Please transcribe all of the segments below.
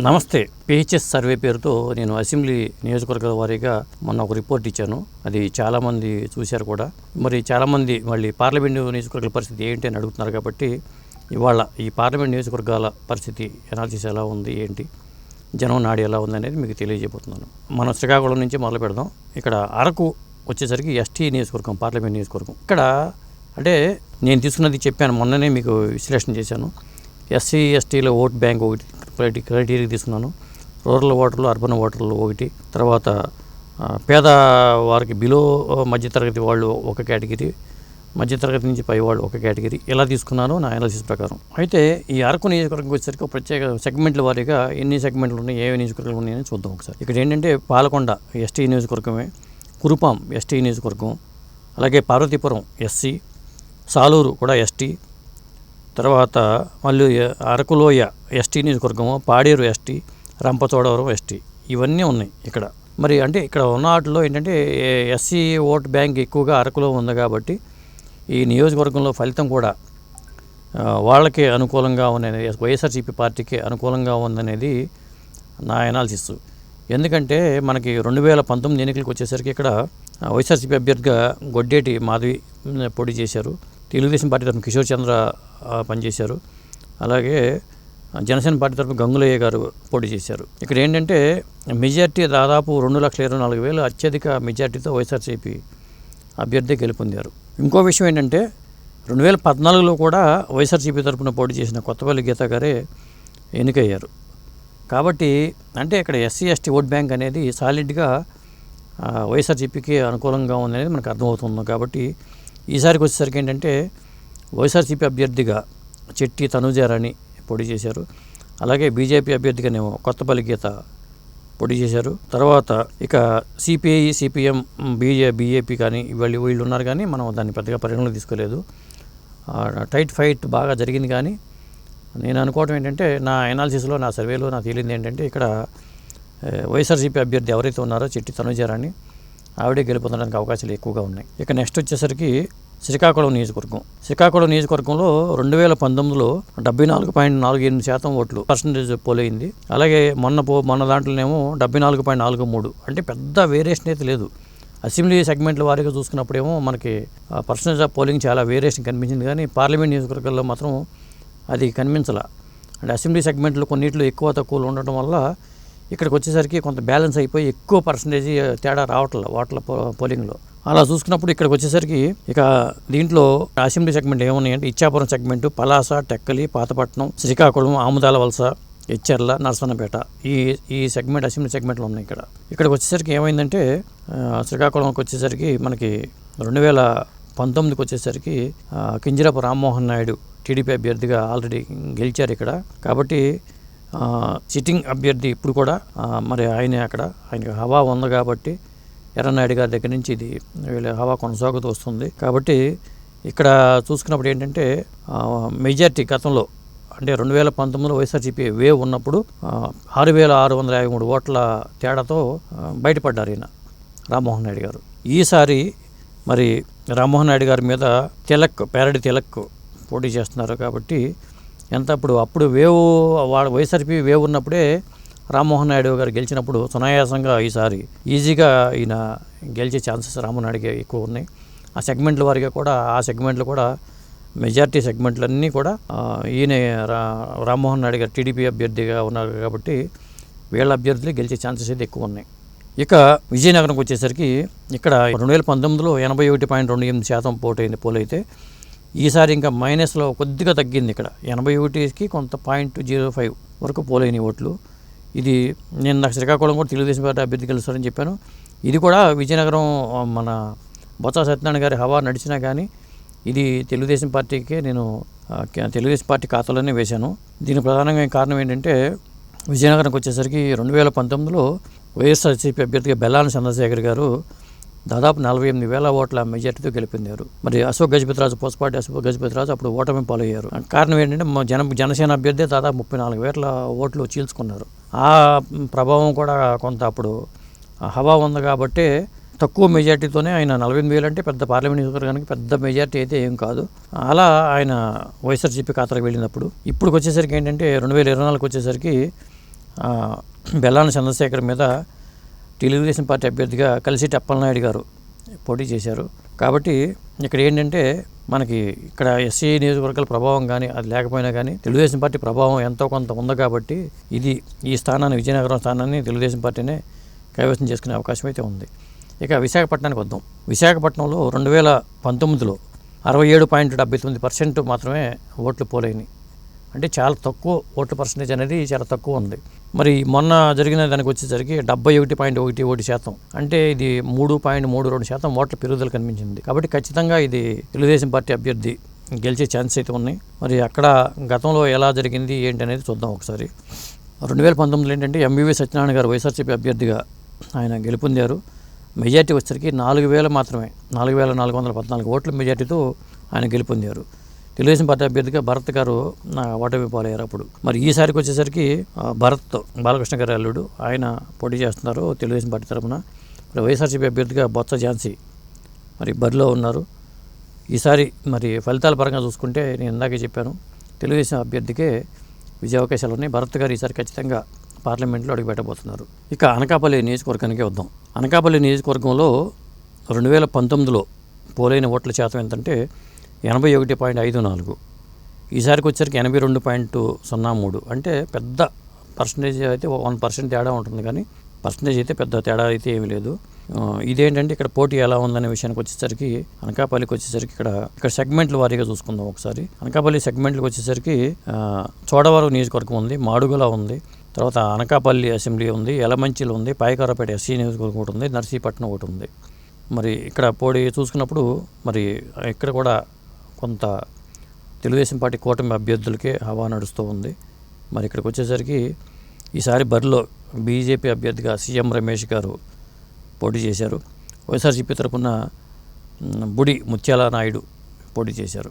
నమస్తే. PHS survey పేరుతో నేను అసెంబ్లీ నియోజకవర్గాల వారీగా మొన్న ఒక రిపోర్ట్ ఇచ్చాను. అది చాలామంది చూశారు కూడా. మరి చాలామంది మళ్ళీ పార్లమెంటు నియోజకవర్గాల పరిస్థితి ఏంటి అని అడుగుతున్నారు. కాబట్టి ఇవాళ ఈ పార్లమెంట్ నియోజకవర్గాల పరిస్థితి ఎనాలిసిస్ ఎలా ఉంది, ఏంటి జనం నాడి ఎలా ఉంది అనేది మీకు తెలియజేయబోతున్నాను. మనం శ్రీకాకుళం నుంచి మొదలు పెడదాం. ఇక్కడ అరకు వచ్చేసరికి ఎస్టీ నియోజకవర్గం, పార్లమెంట్ నియోజకవర్గం. ఇక్కడ అంటే నేను తీసుకున్నది చెప్పాను, మొన్ననే మీకు విశ్లేషణ చేశాను. ఎస్సీ ఎస్టీలో ఓట్ బ్యాంక్ ఒకటి క్రైటీరియా తీసుకున్నాను. రూరల్ ఓటర్లు, అర్బన్ ఓటర్లు ఒకటి, తర్వాత పేద వారికి బిలో మధ్యతరగతి వాళ్ళు ఒక కేటగిరీ, మధ్యతరగతి నుంచి పై వాళ్ళు ఒక కేటగిరీ, ఇలా తీసుకున్నాను నా అనాలిసిస్ ప్రకారం. అయితే ఈ అరకు నియోజకవర్గం వచ్చేసరికి ఒక ప్రత్యేక సెగ్మెంట్ల వారీగా ఎన్ని సెగ్మెంట్లు ఉన్నాయి, ఏ నియోజకవర్గాలు ఉన్నాయని చూద్దాం ఒకసారి. ఇక్కడ ఏంటంటే పాలకొండ ఎస్టీ నియోజకవర్గమే, కురుపాం ఎస్టీ నియోజకవర్గం, అలాగే పార్వతీపురం ఎస్సీ, సాలూరు కూడా ఎస్టీ, తర్వాత మళ్ళీ అరకులోయ ఎస్టీ నియోజకవర్గము, పాడేరు ఎస్టీ, రంపచోడవరం ఎస్టీ, ఇవన్నీ ఉన్నాయి ఇక్కడ. మరి అంటే ఇక్కడ ఉన్న వాటిలో ఏంటంటే ఎస్సీ ఓట్ బ్యాంక్ ఎక్కువగా అరకులో ఉంది కాబట్టి ఈ నియోజకవర్గంలో ఫలితం కూడా వాళ్ళకే అనుకూలంగా ఉన్నది, వైఎస్ఆర్సీపీ పార్టీకి అనుకూలంగా ఉందనేది నా అనాలిసిస్. ఎందుకంటే మనకి 2019 ఎన్నికలకు వచ్చేసరికి ఇక్కడ వైఎస్ఆర్సీపీ అభ్యర్థిగా గొడ్డేటి మాధవి పోటీ చేశారు. తెలుగుదేశం పార్టీ తరఫున కిషోర్ చంద్ర పనిచేశారు. అలాగే జనసేన పార్టీ తరఫున గంగులయ్య గారు పోటీ చేశారు. ఇక్కడ ఏంటంటే మెజార్టీ దాదాపు 2,24,000 అత్యధిక మెజార్టీతో వైఎస్ఆర్సీపీ అభ్యర్థి గెలుపొందారు. ఇంకో విషయం ఏంటంటే 2014లో కూడా వైఎస్ఆర్సీపీ తరఫున పోటీ చేసిన కొత్తపల్లి గీత గారే ఎన్నికయ్యారు. కాబట్టి అంటే ఇక్కడ ఎస్సీ ఎస్టీ ఓట్ బ్యాంక్ అనేది సాలిడ్గా వైఎస్ఆర్సీపీకి అనుకూలంగా ఉందనేది మనకు అర్థమవుతుంది. కాబట్టి ఈసారికి వచ్చేసరికి ఏంటంటే వైఎస్ఆర్సీపీ అభ్యర్థిగా చెట్టి తనుజారాణి పోటీ చేశారు. అలాగే బీజేపీ అభ్యర్థిగానేమో కొత్తపల్లి గీత పోటీ చేశారు. తర్వాత ఇక సిపిఐ, సిపిఎం, బీజేపీ కానీ వీళ్ళు ఉన్నారు, కానీ మనం దాన్ని పెద్దగా పరిగణలో తీసుకోలేదు. టైట్ ఫైట్ బాగా జరిగింది. కానీ నేను అనుకోవడం ఏంటంటే నా అనాలిసిస్లో, నా సర్వేలో నాకు తేలింది ఏంటంటే ఇక్కడ వైఎస్ఆర్సీపీ అభ్యర్థి ఎవరైతే ఉన్నారో చెట్టి తనుజారాణి, ఆవిడే గెలుపొందడానికి అవకాశాలు ఎక్కువగా ఉన్నాయి. ఇక నెక్స్ట్ వచ్చేసరికి శ్రీకాకుళం నియోజకవర్గం. శ్రీకాకుళం నియోజకవర్గంలో 2019లో 74.48% ఓట్లు పర్సంటేజ్ పోలైంది. అలాగే మొన్న దాంట్లోనేమో 74.43, అంటే పెద్ద వేరియేషన్ అయితే లేదు. అసెంబ్లీ సెగ్మెంట్ల వారీగా చూసుకున్నప్పుడేమో మనకి పర్సంటేజ్ ఆఫ్ పోలింగ్ చాలా వేరియేషన్ కనిపించింది, కానీ పార్లమెంట్ నియోజకవర్గాల్లో మాత్రం అది కనిపించలా. అంటే అసెంబ్లీ సెగ్మెంట్లో కొన్నిట్లో ఎక్కువ తక్కువలు ఉండటం వల్ల ఇక్కడికి వచ్చేసరికి కొంత బ్యాలెన్స్ అయిపోయి ఎక్కువ పర్సంటేజ్ తేడా రావట్లేదు ఓట్ల పోలింగ్లో. అలా చూసుకున్నప్పుడు ఇక్కడికి వచ్చేసరికి ఇక దీంట్లో అసెంబ్లీ సెగ్మెంట్ ఏమున్నాయంటే ఇచ్చాపురం సెగ్మెంటు, పలాస, టెక్కలి, పాతపట్నం, శ్రీకాకుళం, ఆముదాల వలస, ఎచ్చెర్ల, నరసన్నపేట, ఈ సెగ్మెంట్ అసెంబ్లీ సెగ్మెంట్లు ఉన్నాయి. ఇక్కడికి వచ్చేసరికి ఏమైందంటే శ్రీకాకుళంకి వచ్చేసరికి మనకి 2019కి వచ్చేసరికి కింజరాపు రామ్మోహన్ నాయుడు టీడీపీ అభ్యర్థిగా ఆల్రెడీ గెలిచారు ఇక్కడ. కాబట్టి సిట్టింగ్ అభ్యర్థి ఇప్పుడు కూడా మరి ఆయనకి హవా ఉంది. కాబట్టి ఎర్రనాయుడు గారి దగ్గర నుంచి ఇది వీళ్ళ హవా కొనసాగుతూ వస్తుంది. కాబట్టి ఇక్కడ చూసుకున్నప్పుడు ఏంటంటే మెజార్టీ గతంలో అంటే 2019లో వైఎస్ఆర్సీపీ వేవ్ ఉన్నప్పుడు 6,653 ఓట్ల తేడాతో బయటపడ్డారు ఈయన రామ్మోహన్ నాయుడు గారు. ఈసారి మరి రామ్మోహన్ నాయుడు గారి మీద పేరడి తిలక్ పోటీ చేస్తున్నారు. కాబట్టి అప్పుడు వేవ్ వైఎస్ఆర్సీపీ వేవ్ ఉన్నప్పుడే రామ్మోహన్ నాయుడు గారు గెలిచినప్పుడు సునాయాసంగా ఈసారి ఈజీగా ఈయన గెలిచే ఛాన్సెస్ రామ్మోహన్ నాయుడుకి ఎక్కువ ఉన్నాయి. ఆ సెగ్మెంట్లు కూడా మెజార్టీ సెగ్మెంట్లన్నీ కూడా ఈయన రామ్మోహన్ నాయుడు గారు టీడీపీ అభ్యర్థిగా ఉన్నారు. కాబట్టి వీళ్ళ అభ్యర్థులు గెలిచే ఛాన్సెస్ అయితే ఎక్కువ ఉన్నాయి. ఇక విజయనగరంకి వచ్చేసరికి ఇక్కడ 2019లో 81.28% పోలైతే ఈసారి ఇంకా మైనస్లో కొద్దిగా తగ్గింది. ఇక్కడ 81కి కొంత 0.05 వరకు పోలైన ఓట్లు. ఇది నేను నాకు శ్రీకాకుళం కూడా తెలుగుదేశం పార్టీ అభ్యర్థి గెలుస్తారని చెప్పాను. ఇది కూడా విజయనగరం మన బొత్స సత్యనారాయణ గారి హవా నడిచినా కానీ ఇది తెలుగుదేశం పార్టీకే నేను తెలుగుదేశం పార్టీ ఖాతాలోనే వేశాను. దీనికి ప్రధానంగా కారణం ఏంటంటే విజయనగరంకి వచ్చేసరికి 2019లో వైఎస్ఆర్సీపీ అభ్యర్థిగా బెల్లాన చంద్రశేఖర్ గారు దాదాపు 48,000 ఓట్ల మెజార్టీతో గెలిపొందారు. మరి అశోక్ గజపతిరాజు, పోసపాటి అశోక్ గజపతిరాజు అప్పుడు ఓటమి పాలయ్యారు. కారణం ఏంటంటే జనసేన అభ్యర్థి దాదాపు 34,000 ఓట్లు చీల్చుకున్నారు. ఆ ప్రభావం కూడా కొంత అప్పుడు హవా ఉంది. కాబట్టి తక్కువ మెజార్టీతోనే ఆయన 48,000 అంటే పెద్ద పార్లమెంట్ నియోజకవర్గానికి పెద్ద మెజార్టీ అయితే ఏం కాదు. అలా ఆయన వైఎస్ఆర్సీపీ ఖాతాలకు వెళ్ళినప్పుడు ఇప్పుడు వచ్చేసరికి ఏంటంటే 2024 వచ్చేసరికి బెల్లాన చంద్రశేఖర్ మీద తెలుగుదేశం పార్టీ అభ్యర్థిగా కలిసిటి అప్పలనాయుడు గారు పోటీ చేశారు. కాబట్టి ఇక్కడ ఏంటంటే మనకి ఇక్కడ ఎస్సీ నియోజకవర్గాల ప్రభావం కానీ అది లేకపోయినా కానీ తెలుగుదేశం పార్టీ ప్రభావం ఎంతో కొంత ఉంది కాబట్టి ఈ స్థానాన్ని, విజయనగరం స్థానాన్ని తెలుగుదేశం పార్టీనే కైవసం చేసుకునే అవకాశం అయితే ఉంది. ఇక విశాఖపట్నానికి వద్దాం. విశాఖపట్నంలో 2019లో 67.79% మాత్రమే ఓట్లు పోలైనవి. అంటే చాలా తక్కువ ఓట్ల పర్సంటేజ్ అనేది చాలా తక్కువ ఉంది. మరి మొన్న జరిగిన దానికి వచ్చేసరికి 71.11%, అంటే ఇది 3.32% ఓట్ల పెరుగుదల కనిపించింది. కాబట్టి ఖచ్చితంగా ఇది తెలుగుదేశం పార్టీ అభ్యర్థి గెలిచే ఛాన్స్ అయితే ఉన్నాయి. మరి అక్కడ గతంలో ఎలా జరిగింది ఏంటి అనేది చూద్దాం ఒకసారి. 2019లో ఏంటంటే ఎంవివి సత్యనారాయణ గారు వైఎస్ఆర్సీపీ అభ్యర్థిగా ఆయన గెలుపొందారు. మెజార్టీ వచ్చేసరికి 4,000 మాత్రమే, 4,414 ఓట్ల మెజార్టీతో ఆయన గెలుపొందారు. తెలుగుదేశం పార్టీ అభ్యర్థిగా భరత్ గారు ఓటమి పాలయ్యారు అప్పుడు. మరి ఈసారికి వచ్చేసరికి భరత్ బాలకృష్ణ గారి అల్లుడు ఆయన పోటీ చేస్తున్నారు తెలుగుదేశం పార్టీ తరఫున. మరి వైఎస్ఆర్సీపీ అభ్యర్థిగా బొత్స ఝాన్సీ మరి బరిలో ఉన్నారు. ఈసారి మరి ఫలితాల పరంగా చూసుకుంటే నేను ఇందాకే చెప్పాను, తెలుగుదేశం అభ్యర్థికే విజయావకాశాలు ఉన్నాయి. భరత్ గారు ఈసారి ఖచ్చితంగా పార్లమెంట్లో అడుగుపెట్టబోతున్నారు. ఇక అనకాపల్లి నియోజకవర్గానికి వద్దాం. అనకాపల్లి నియోజకవర్గంలో 2019లో పోలైన ఓట్ల శాతం ఎంతంటే 81.54. ఈసారికి వచ్చేసరికి 82.03. అంటే పెద్ద పర్సంటేజ్ అయితే 1% తేడా ఉంటుంది, కానీ పర్సంటేజ్ అయితే పెద్ద తేడా అయితే ఏమీ లేదు. ఇదేంటంటే ఇక్కడ పోటీ ఎలా ఉందనే విషయానికి వచ్చేసరికి అనకాపల్లికి వచ్చేసరికి ఇక్కడ సెగ్మెంట్ల వారీగా చూసుకుందాం ఒకసారి. అనకాపల్లి సెగ్మెంట్లకు వచ్చేసరికి చోడవరం నియోజకవర్గం ఉంది, మాడుగుల ఉంది, తర్వాత అనకాపల్లి అసెంబ్లీ ఉంది, యలమంచిలు ఉంది, పాయకారపేట ఎస్సీ నియోజకవర్గం ఒకటి ఉంది, నర్సీపట్నం ఒకటి ఉంది. మరి ఇక్కడ పోటీ చూసుకున్నప్పుడు మరి ఇక్కడ కూడా కొంత తెలుగుదేశం పార్టీ కూటమి అభ్యర్థులకే హవా నడుస్తూ ఉంది. మరి ఇక్కడికి వచ్చేసరికి ఈసారి బరిలో బీజేపీ అభ్యర్థిగా సీఎం రమేష్ గారు పోటీ చేశారు. వైఎస్ఆర్సీపీ తరఫున బుడి ముత్యాల నాయుడు పోటీ చేశారు.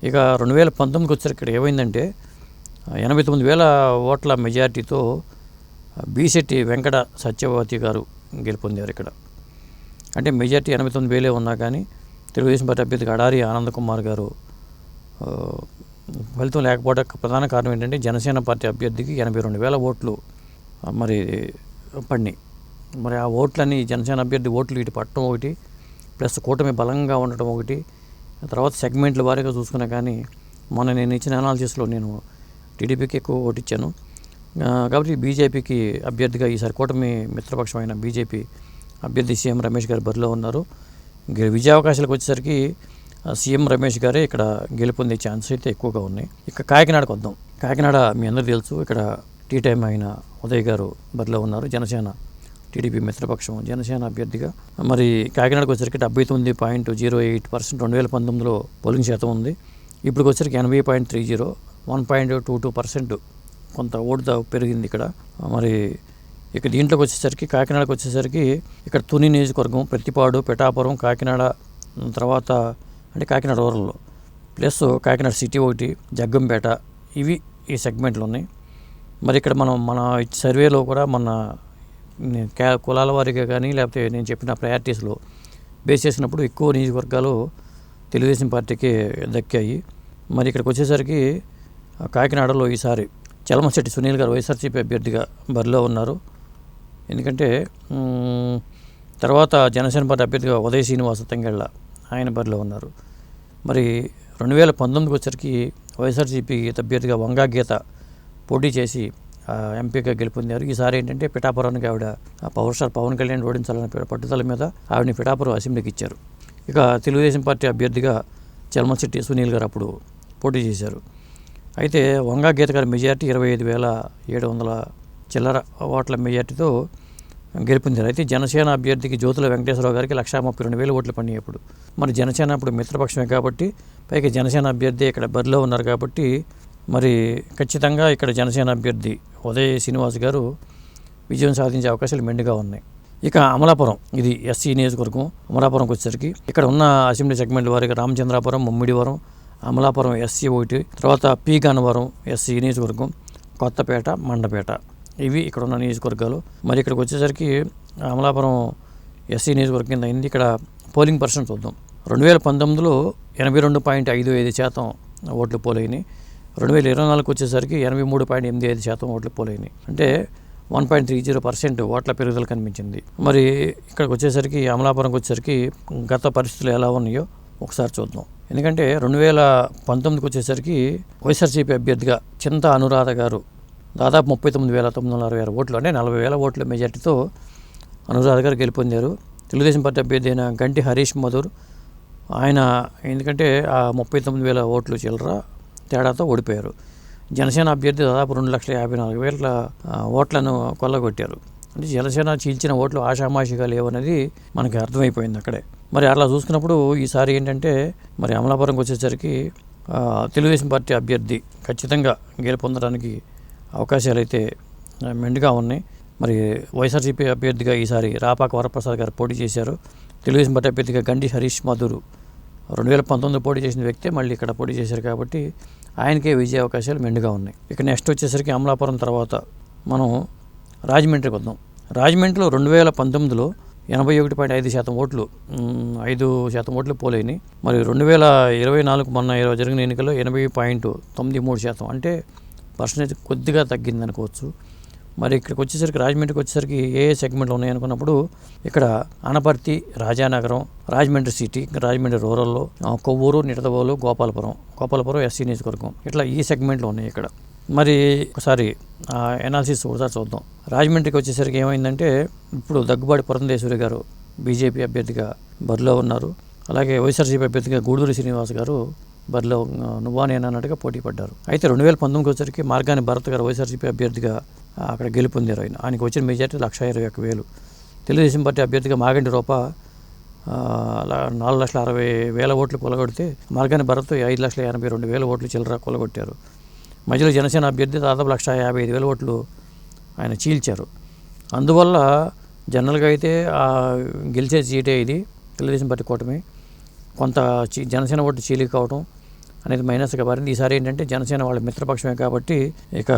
ఇక 2019కి వచ్చేసరికి ఇక్కడ ఏమైందంటే 89,000 ఓట్ల మెజార్టీతో బీశెట్టి వెంకట సత్యవతి గారు గెలుపొందారు ఇక్కడ. అంటే మెజార్టీ 89,000 ఉన్నా కానీ తెలుగుదేశం పార్టీ అభ్యర్థిగా అడారి ఆనంద్ కుమార్ గారు ఫలితం లేకపోవడానికి ప్రధాన కారణం ఏంటంటే జనసేన పార్టీ అభ్యర్థికి 82,000 ఓట్లు మరి పడినాయి. మరి ఆ ఓట్లని జనసేన అభ్యర్థి ఓట్లు ఇటు పట్టడం ఒకటి, ప్లస్ కూటమి బలంగా ఉండటం ఒకటి, తర్వాత సెగ్మెంట్ల వారీగా చూసుకున్నా కానీ మొన్న నేను ఇచ్చిన అనాలిసిస్లో నేను టీడీపీకి ఎక్కువ ఓటు ఇచ్చాను. కాబట్టి బీజేపీకి అభ్యర్థిగా ఈసారి కూటమి మిత్రపక్షమైన బీజేపీ అభ్యర్థి సీఎం రమేష్ గారు బరిలో ఉన్నారు. విజయావకాశాలకు వచ్చేసరికి సీఎం రమేష్ గారే ఇక్కడ గెలుపొందే ఛాన్స్ అయితే ఎక్కువగా ఉన్నాయి. ఇక కాకినాడకు వద్దాం. కాకినాడ మీ అందరికీ తెలుసు, ఇక్కడ టీ టైం అయిన ఉదయ్ గారు బరిలో ఉన్నారు, జనసేన టీడీపీ మిత్రపక్షం జనసేన అభ్యర్థిగా. మరి కాకినాడకు వచ్చేసరికి 79.08% 2019లో పోలింగ్ శాతం ఉంది. ఇప్పుడు వచ్చేసరికి 80.30, 1.22% కొంత ఓటు పెరిగింది ఇక్కడ. మరి ఇక దీంట్లోకి వచ్చేసరికి కాకినాడకు వచ్చేసరికి ఇక్కడ తుని నియోజకవర్గం, ప్రతిపాడు, పిఠాపురం, కాకినాడ, తర్వాత అంటే కాకినాడ రూరల్లో ప్లస్ కాకినాడ సిటీ ఒకటి, జగ్గంపేట, ఇవి ఈ సెగ్మెంట్లు ఉన్నాయి. మరి ఇక్కడ మన సర్వేలో కూడా మన కులాల వారీగా కానీ లేకపోతే నేను చెప్పిన ప్రయారిటీస్లో బేస్ చేసినప్పుడు ఎక్కువ నియోజకవర్గాలు తెలుగుదేశం పార్టీకి దక్కాయి. మరి ఇక్కడికి వచ్చేసరికి కాకినాడలో ఈసారి చలమశెట్టి సునీల్ గారు వైఎస్ఆర్సీపీ అభ్యర్థిగా బరిలో ఉన్నారు. ఎందుకంటే తర్వాత జనసేన పార్టీ అభ్యర్థిగా ఉదయ శ్రీనివాస తంగెళ్ళ ఆయన బరిలో ఉన్నారు. మరి 2019కి వచ్చరికి వైఎస్ఆర్సీపీ అభ్యర్థిగా వంగా గీత పోటీ చేసి ఎంపీగా గెలుపొందారు. ఈసారి ఏంటంటే పిఠాపురానికి ఆవిడ పవర్ స్టార్ పవన్ కళ్యాణ్ ఓడించాలనే పట్టుదల మీద ఆవిడని పిఠాపురం అసెంబ్లీకి ఇచ్చారు. ఇక తెలుగుదేశం పార్టీ అభ్యర్థిగా చలమశెట్టి సునీల్ గారు అప్పుడు పోటీ చేశారు. అయితే వంగా గీత గారి మెజార్టీ 25,700 చిల్లర ఓట్ల మెజార్టీతో గెలుపొందారు. అయితే జనసేన అభ్యర్థికి జ్యోతుల వెంకటేశ్వరరావు గారికి 132,000 ఓట్లు పడినాయి. అప్పుడు మరి జనసేన అప్పుడు మిత్రపక్షమే కాబట్టి, పైకి జనసేన అభ్యర్థి ఇక్కడ బరిలో ఉన్నారు కాబట్టి మరి ఖచ్చితంగా ఇక్కడ జనసేన అభ్యర్థి ఉదయ్ శ్రీనివాస్ గారు విజయం సాధించే అవకాశాలు మెండుగా ఉన్నాయి. ఇక అమలాపురం, ఇది ఎస్సీ నియోజకవర్గం. అమలాపురంకి వచ్చేసరికి ఇక్కడ ఉన్న అసెంబ్లీ సెగ్మెంట్ వారిగా రామచంద్రాపురం, ముమ్మిడివరం, అమలాపురం ఎస్సీ ఒకటి, తర్వాత పి గన్నవరం ఎస్సీ నియోజకవర్గం, కొత్తపేట, మండపేట, ఇవి ఇక్కడ ఉన్న నియోజకవర్గాలు. మరి ఇక్కడికి వచ్చేసరికి అమలాపురం ఎస్సీ నియోజకవర్గం కింద అయింది. ఇక్కడ పోలింగ్ పర్సెంట్ చూద్దాం. 2019లో 82.55% ఓట్లు పోలైనాయి. 2024 వచ్చేసరికి 83.85% ఓట్లు పోలైనాయి. అంటే 1.30% ఓట్ల పెరుగుదల కనిపించింది. మరి ఇక్కడికి వచ్చేసరికి అమలాపురంకి వచ్చేసరికి గత పరిస్థితులు ఎలా ఉన్నాయో ఒకసారి చూద్దాం. ఎందుకంటే 2019కి వచ్చేసరికి వైఎస్ఆర్సీపీ అభ్యర్థిగా చింత అనురాధ గారు దాదాపు 39,966 ఓట్లు, అంటే 40,000 ఓట్ల మెజార్టీతో అనురాధ గారు గెలుపొందారు. తెలుగుదేశం పార్టీ అభ్యర్థి అయిన గంటి హరీష్ మధుర్ ఆయన ఎందుకంటే ఆ 39,000 ఓట్లు చిల్లర తేడాతో ఓడిపోయారు. జనసేన అభ్యర్థి దాదాపు 2,54,000 ఓట్లను కొల్లగొట్టారు. అంటే జనసేన చీల్చిన ఓట్లు ఆషామాషిగా లేవనేది మనకి అర్థమైపోయింది అక్కడే. మరి అలా చూసుకున్నప్పుడు ఈసారి ఏంటంటే మరి అమలాపురంకి వచ్చేసరికి తెలుగుదేశం పార్టీ అభ్యర్థి ఖచ్చితంగా గెలుపొందడానికి అవకాశాలు అయితే మెండుగా ఉన్నాయి. మరి వైఎస్ఆర్సీపీ అభ్యర్థిగా ఈసారి రాపాక వరప్రసాద్ గారు పోటీ చేశారు. తెలుగుదేశం పార్టీ అభ్యర్థిగా గండి హరీష్ మధుర్ 2019 పోటీ చేసిన వ్యక్తే మళ్ళీ ఇక్కడ పోటీ చేశారు కాబట్టి ఆయనకే విజయ అవకాశాలు మెండుగా ఉన్నాయి. ఇక నెక్స్ట్ వచ్చేసరికి అమలాపురం తర్వాత మనం రాజమండ్రికి వద్దాం. రాజమండ్రిలో 2019లో 81.5% ఓట్లు 5% ఓట్లు పోలైనాయి. మరి 2024 మొన్న జరిగిన ఎన్నికల్లో 80.93%, అంటే పర్సెంటేజ్ కొద్దిగా తగ్గింది అనుకోవచ్చు. మరి ఇక్కడికి వచ్చేసరికి రాజమండ్రికి వచ్చేసరికి ఏ సెగ్మెంట్లు ఉన్నాయనుకున్నప్పుడు ఇక్కడ అనపర్తి, రాజానగరం, రాజమండ్రి సిటీ, రాజమండ్రి రూరల్లో, కొవ్వూరు, నిడదవోలు, గోపాలపురం ఎస్సీ నియోజకవర్గం, ఇట్లా ఈ సెగ్మెంట్లు ఉన్నాయి ఇక్కడ. మరి ఒకసారి ఎనాలిసిస్ ఒకసారి చూద్దాం. రాజమండ్రికి వచ్చేసరికి ఏమైందంటే ఇప్పుడు దగ్గుబాటి పురంధేశ్వరి గారు బీజేపీ అభ్యర్థిగా బరిలో ఉన్నారు. అలాగే వైఎస్ఆర్సీపీ అభ్యర్థిగా గూడూరి శ్రీనివాస్ గారు బరిలో నువ్వా నేను అన్నట్టుగా పోటీ పడ్డారు. అయితే 2019 వచ్చేసరికి మార్గాని భరత్ గారు వైఎస్ఆర్సీపీ అభ్యర్థిగా అక్కడ గెలుపొందారు. ఆయనకు వచ్చిన మెజార్టీ 121,000. తెలుగుదేశం పార్టీ అభ్యర్థిగా మాగంటి రూప 4,60,000 ఓట్లు కొలగొడితే మార్గాని భరత్ 5,82,000 ఓట్లు చిల్లర కొలగొట్టారు. మధ్యలో జనసేన అభ్యర్థి దాదాపు 1,55,000 ఓట్లు ఆయన చీల్చారు. అందువల్ల జనరల్గా అయితే గెలిచే సీటే ఇది తెలుగుదేశం పార్టీ కూటమి. కొంత జనసేన ఓటు చీలిక కావడం అనేది మైనస్గా మారింది. ఈసారి ఏంటంటే జనసేన వాళ్ళ మిత్రపక్షమే కాబట్టి ఇక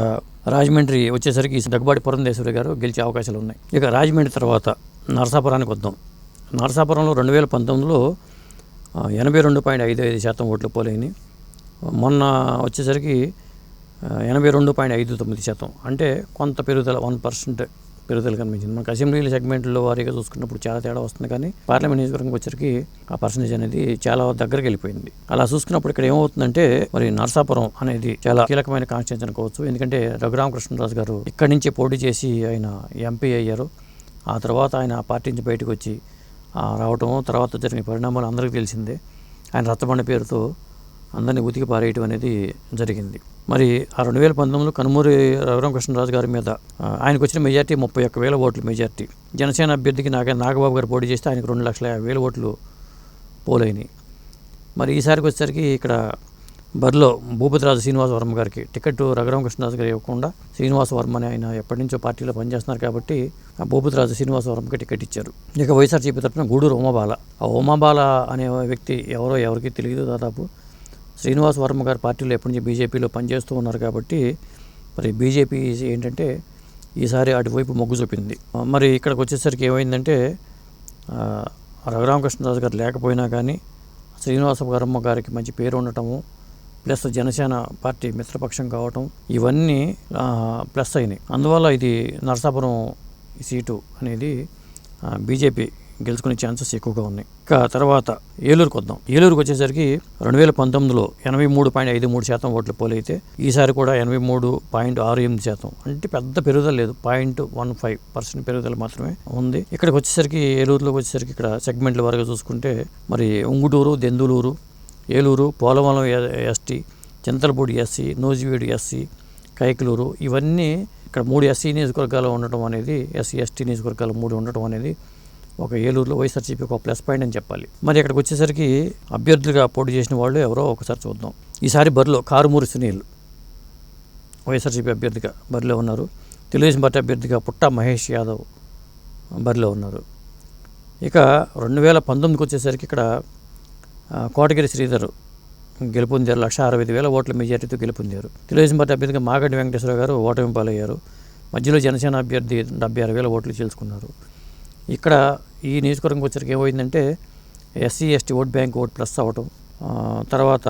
రాజమండ్రి వచ్చేసరికి దగ్గుబాటి పురంధేశ్వరి గారు గెలిచే అవకాశాలు ఉన్నాయి. ఇక రాజమండ్రి తర్వాత నరసాపురానికి వద్దాం. నరసాపురంలో 2019లో 82.55% ఓట్లు పోలైనాయి. మొన్న వచ్చేసరికి 82.59%, అంటే కొంత పెరుగుదల 1% పెరుగుదల కనిపించింది. మనకు అసెంబ్లీల సెగ్మెంట్లో వారీగా చూసుకున్నప్పుడు చాలా తేడా వస్తుంది, కానీ పార్లమెంట్ నియోజకవర్గం వచ్చరికి ఆ పర్సెంటేజ్ అనేది చాలా దగ్గరికి వెళ్ళిపోయింది. అలా చూసుకున్నప్పుడు ఇక్కడ ఏమవుతుందంటే మరి నరసాపురం అనేది చాలా కీలకమైన కాన్స్టిట్యూన్సీ అనుకోవచ్చు. ఎందుకంటే రఘురామకృష్ణరాజు గారు ఇక్కడి నుంచి పోటీ చేసి ఆయన ఎంపీ అయ్యారు. ఆ తర్వాత ఆయన పార్టీ నుంచి బయటకు వచ్చి రావటం, తర్వాత జరిగిన పరిణామాలు అందరికీ తెలిసిందే. ఆయన రచ్చబండ పేరుతో అందరినీ ఉతికి పారేయటం అనేది జరిగింది. మరి ఆ 2019లో కనుమూరి రఘురామకృష్ణరాజు గారి మీద ఆయనకు వచ్చిన మెజార్టీ 31,000 ఓట్లు మెజార్టీ. జనసేన అభ్యర్థికి నాగబాబు గారు పోటీ చేస్తే ఆయనకు 2,50,000 ఓట్లు పోలైనాయి. మరి ఈసారికి వచ్చేసరికి ఇక్కడ బరిలో భూపతిరాజు శ్రీనివాస వర్మ గారికి టికెట్ రఘురామకృష్ణరాజు గారు ఇవ్వకుండా శ్రీనివాస వర్మ అని ఆయన ఎప్పటి నుంచో పార్టీలో పనిచేస్తున్నారు కాబట్టి ఆ భూపతిరాజు శ్రీనివాస వర్మకి టికెట్ ఇచ్చారు. ఇక వైఎస్ఆర్సీపీ తరఫున గూడూరు ఉమాబాల. ఆ ఉమాబాల అనే వ్యక్తి ఎవరికి తెలియదు. దాదాపు శ్రీనివాస వర్మ గారు పార్టీలో ఎప్పటి నుంచి బీజేపీలో పనిచేస్తూ ఉన్నారు కాబట్టి మరి బీజేపీ ఏంటంటే ఈసారి అటువైపు మొగ్గు చూపింది. మరి ఇక్కడికి వచ్చేసరికి ఏమైందంటే రఘురామకృష్ణరాజు గారు లేకపోయినా కానీ శ్రీనివాస వర్మ గారికి మంచి పేరు ఉండటము, ప్లస్ జనసేన పార్టీ మిత్రపక్షం కావటం, ఇవన్నీ ప్లస్ అయినాయి. అందువల్ల ఇది నరసాపురం సీటు అనేది బీజేపీ గెలుచుకునే ఛాన్సెస్ ఎక్కువగా ఉన్నాయి. ఇక తర్వాత ఏలూరుకి వద్దాం. ఏలూరుకి వచ్చేసరికి 2019లో 83.53% ఓట్లు పోలైతే ఈసారి కూడా 83.68%, అంటే పెద్ద పెరుగుదల లేదు, 0.15% పెరుగుదల మాత్రమే ఉంది. ఇక్కడికి వచ్చేసరికి ఏలూరులోకి వచ్చేసరికి ఇక్కడ సెగ్మెంట్ల వరకు చూసుకుంటే మరి Unguturu, Denduluru, Eluru, Polavaram ST, Chintalapudi SC, Nuzvid SC, Kaikaluru, ఇవన్నీ ఇక్కడ 3 ఎస్సీ నియోజకవర్గాలు ఉండటం అనేది, ఎస్సీ ఎస్టీ నియోజకవర్గాలు 3 ఉండటం అనేది ఒక ఏలూరులో వైఎస్ఆర్సీపీకి ఒక ప్లస్ పాయింట్ అని చెప్పాలి. మరి ఇక్కడికి వచ్చేసరికి అభ్యర్థులుగా పోటీ చేసిన వాళ్ళు ఎవరో ఒకసారి చూద్దాం. ఈసారి బరిలో కారుమూరి సునీల్ వైఎస్ఆర్సీపీ అభ్యర్థిగా బరిలో ఉన్నారు. తెలుగుదేశం పార్టీ అభ్యర్థిగా పుట్ట మహేష్ యాదవ్ బరిలో ఉన్నారు. ఇక 2019కి వచ్చేసరికి ఇక్కడ కోటగిరి శ్రీధర్ గెలుపొందారు. 1,65,000 ఓట్ల మెజార్టీతో గెలుపొందారు. తెలుగుదేశం పార్టీ అభ్యర్థిగా మాగంటి వెంకటేశ్వర గారు ఓటమి పాలయ్యారు. మధ్యలో జనసేన అభ్యర్థి 76,000 ఓట్లు చీల్చుకున్నారు. ఇక్కడ ఈ నియోజకవర్గంకి వచ్చరికి ఏమైందంటే SC ST vote bank vote plus అవ్వటం, తర్వాత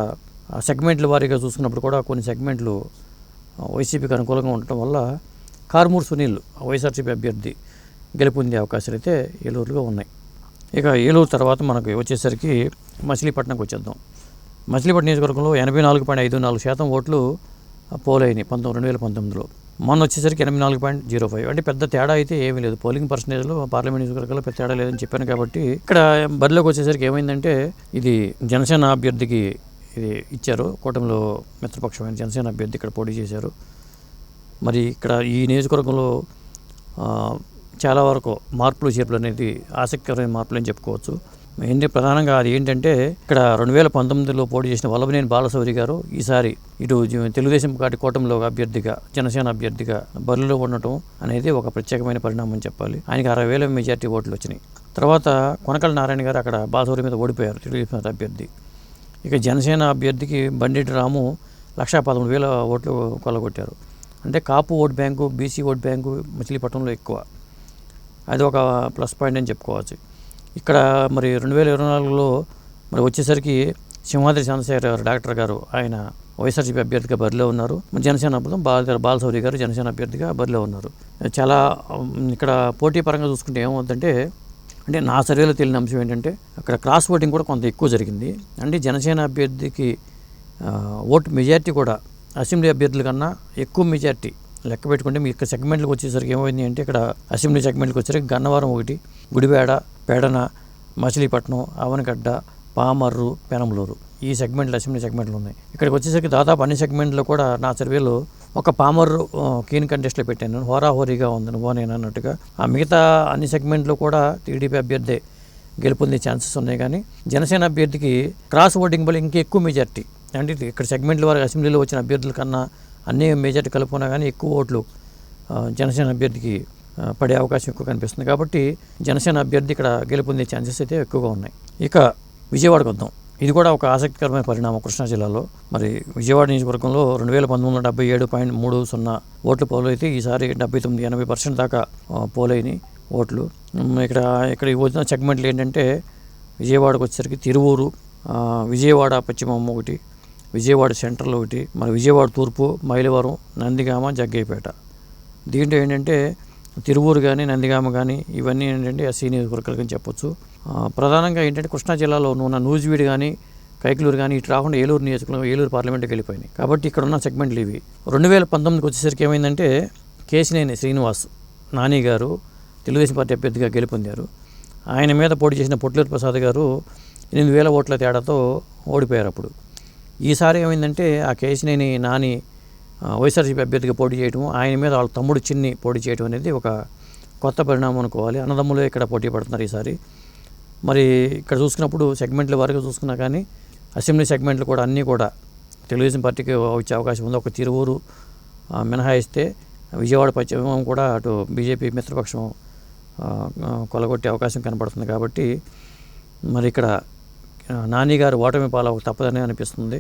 ఆ సెగ్మెంట్ల వారీగా చూసుకున్నప్పుడు కూడా కొన్ని సెగ్మెంట్లు వైసీపీకి అనుకూలంగా ఉండటం వల్ల కారుమూరు సునీల్ వైఎస్ఆర్సీపీ అభ్యర్థి గెలుపొందే అవకాశాలు అయితే ఏలూరులో ఉన్నాయి. ఇక ఏలూరు తర్వాత మనకి వచ్చేసరికి మచిలీపట్నంకి వచ్చేద్దాం. మచిలీపట్నం నియోజకవర్గంలో 84.54% ఓట్లు పోలైనాయి 2019లో. మొన్న వచ్చేసరికి 84.05. అంటే పెద్ద తేడా అయితే ఏమీ లేదు. పోలింగ్ పర్సంటేజ్లో పార్లమెంట్ నియోజకవర్గాల్లో పెద్ద తేడా లేదని చెప్పాను కాబట్టి ఇక్కడ బరిలోకి వచ్చేసరికి ఏమైందంటే ఇది జనసేన అభ్యర్థికి ఇది ఇచ్చారు. కూటమిలో మిత్రపక్షమైన జనసేన అభ్యర్థి ఇక్కడ పోటీ చేశారు. మరి ఇక్కడ ఈ నియోజకవర్గంలో చాలా వరకు మార్పులు చేర్పులు అనేది ఆసక్తికరమైన మార్పులు అని చెప్పుకోవచ్చు. ప్రధానంగా అది ఏంటంటే ఇక్కడ 2019లో పోటీ చేసిన వల్లభనేని బాలశౌరి గారు ఈసారి ఇటు తెలుగుదేశం పార్టీ కూటమిలో అభ్యర్థిగా జనసేన అభ్యర్థిగా బరిలో ఉండటం అనేది ఒక ప్రత్యేకమైన పరిణామం చెప్పాలి. ఆయనకి 60,000 మెజార్టీ ఓట్లు వచ్చినాయి. తర్వాత కొనకళ్ళ నారాయణ గారు అక్కడ బాలశౌరి మీద ఓడిపోయారు, తెలుగుదేశం అభ్యర్థి. ఇక జనసేన అభ్యర్థికి బండెడ్డి రాము 1,13,000 ఓట్లు కొల్లగొట్టారు. అంటే Kapu vote bank, BC vote bank మచిలీపట్నంలో ఎక్కువ. అది ఒక ప్లస్ పాయింట్ అని చెప్పుకోవచ్చు. ఇక్కడ మరి 2024లో మరి వచ్చేసరికి సింహాద్రి చంద్రశేఖర్ గారు డాక్టర్ గారు ఆయన వైఎస్ఆర్సీపీ అభ్యర్థిగా బరిలో ఉన్నారు. జనసేన అభ్యర్థి బాలశౌరి గారు జనసేన అభ్యర్థిగా బరిలో ఉన్నారు. చాలా ఇక్కడ పోటీ పరంగా చూసుకుంటే ఏమవుతుందంటే అంటే నా సర్వేలో తెలియని అంశం ఏంటంటే అక్కడ క్రాస్ ఓటింగ్ కూడా కొంత ఎక్కువ జరిగింది. అంటే జనసేన అభ్యర్థికి ఓటు మెజార్టీ కూడా అసెంబ్లీ అభ్యర్థుల కన్నా ఎక్కువ మెజార్టీ లెక్క పెట్టుకుంటే మీ ఇక్కడ సెగ్మెంట్లకు వచ్చేసరికి ఏమైంది అంటే ఇక్కడ అసెంబ్లీ సెగ్మెంట్కి వచ్చేసరికి గన్నవరం 1, గుడివాడ, పెడన, మచిలీపట్నం, అవనగడ్డ, పామర్రు, పెనమలూరు ఈ సెగ్మెంట్లు అసెంబ్లీ సెగ్మెంట్లు ఉన్నాయి. ఇక్కడికి వచ్చేసరికి దాదాపు అన్ని సెగ్మెంట్లో కూడా నా సర్వేలో ఒక పామర్రు కీన్ కంటెస్ట్లో పెట్టాను. హోరాహోరీగా ఉంది నువ్వునేను అన్నట్టుగా. ఆ మిగతా అన్ని సెగ్మెంట్లో కూడా టీడీపీ అభ్యర్థి గెలుపొందే ఛాన్సెస్ ఉన్నాయి. కానీ జనసేన అభ్యర్థికి క్రాస్ ఓటింగ్ వల్ల ఇంకా ఎక్కువ మెజార్టీ. అంటే ఇక్కడ సెగ్మెంట్ల వారికి అసెంబ్లీలో వచ్చిన అభ్యర్థుల కన్నా అన్ని మెజార్టీ కలుపుకున్నా కానీ ఎక్కువ ఓట్లు జనసేన అభ్యర్థికి పడే అవకాశం ఎక్కువ కనిపిస్తుంది. కాబట్టి జనసేన అభ్యర్థి ఇక్కడ గెలుపొందే ఛాన్సెస్ అయితే ఎక్కువగా ఉన్నాయి. ఇక విజయవాడకు వద్దాం. ఇది కూడా ఒక ఆసక్తికరమైన పరిణామం కృష్ణా జిల్లాలో. మరి విజయవాడ నియోజకవర్గంలో 2019లో 77.30 ఓట్లు పోలైతే ఈసారి 79-80% దాకా పోలైనాయి ఓట్లు. ఇక్కడ వచ్చిన సెగ్మెంట్లు ఏంటంటే విజయవాడకు వచ్చేసరికి తిరువూరు, విజయవాడ పశ్చిమం 1, విజయవాడ సెంట్రల్ 1, మరి విజయవాడ తూర్పు, మైలవరం, నందిగామ, జగ్గయ్యపేట. దీంట్లో ఏంటంటే తిరువూరు కానీ నందిగామ కానీ ఇవన్నీ ఏంటంటే ఎస్సీ నియోజకవర్గాలు అని చెప్పొచ్చు. ప్రధానంగా ఏంటంటే కృష్ణా జిల్లాలో ఉన్న నూజివీడు కానీ కైకలూరు కానీ ఇటు రాకుండా ఏలూరు నియోజకవర్గం ఏలూరు పార్లమెంట్కి వెళ్ళిపోయినాయి. కాబట్టి ఇక్కడ ఉన్న సెగ్మెంట్లు ఇవి. 2019కి వచ్చేసరికి ఏమైందంటే కేశినేని శ్రీనివాస్ నాని గారు తెలుగుదేశం పార్టీ అభ్యర్థిగా గెలుపొందారు. ఆయన మీద పోటీ చేసిన పొట్లూరు ప్రసాద్ గారు 8,000 ఓట్ల తేడాతో ఓడిపోయారు. అప్పుడు ఈసారి ఏమైందంటే ఆ కేశినేని నాని వైఎస్ఆర్సీపీ అభ్యర్థిగా పోటీ చేయడం, ఆయన మీద వాళ్ళ తమ్ముడు చిన్ని పోటీ చేయడం అనేది ఒక కొత్త పరిణామం అనుకోవాలి. అన్నదమ్ములే ఇక్కడ పోటీ పడుతున్నారు ఈసారి. మరి ఇక్కడ చూసుకున్నప్పుడు సెగ్మెంట్ల వారిగా చూసుకున్నా కానీ అసెంబ్లీ సెగ్మెంట్లు కూడా అన్నీ కూడా తెలుగుదేశం పార్టీకి వచ్చే అవకాశం ఉంది. ఒక తిరువూరు మినహాయిస్తే విజయవాడ పశ్చిమం కూడా అటు బీజేపీ మిత్రపక్షం కొలగొట్టే అవకాశం కనపడుతుంది. కాబట్టి మరి ఇక్కడ నాని గారు ఓటమి పాలవ తప్పదని అనిపిస్తుంది.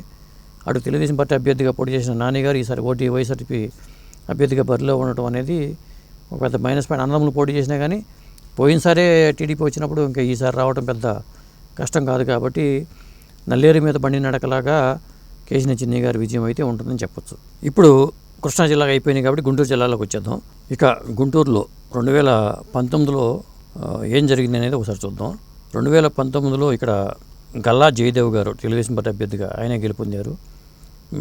అటు తెలుగుదేశం పార్టీ అభ్యర్థిగా పోటీ చేసిన నాని గారు ఈసారి వైఎస్ఆర్సీపీ అభ్యర్థిగా బరిలో ఉండటం అనేది ఒక పెద్ద మైనస్ పాయింట్. అన్నదమ్ములు పోటీ చేసినా కానీ పోయినసారే టీడీపీ వచ్చినప్పుడు ఇంకా ఈసారి రావడం పెద్ద కష్టం కాదు. కాబట్టి నల్లేరు మీద బండి నడకలాగా కేశినేని చిన్ని గారి విజయం అయితే ఉంటుందని చెప్పొచ్చు. ఇప్పుడు కృష్ణా జిల్లాగా అయిపోయినాయి కాబట్టి గుంటూరు జిల్లాలోకి వచ్చేద్దాం. ఇక గుంటూరులో 2019లో ఏం జరిగింది అనేది ఒకసారి చూద్దాం. 2019లో ఇక్కడ గల్లా జయదేవ్ గారు తెలుగుదేశం పార్టీ అభ్యర్థిగా ఆయన గెలుపొందారు.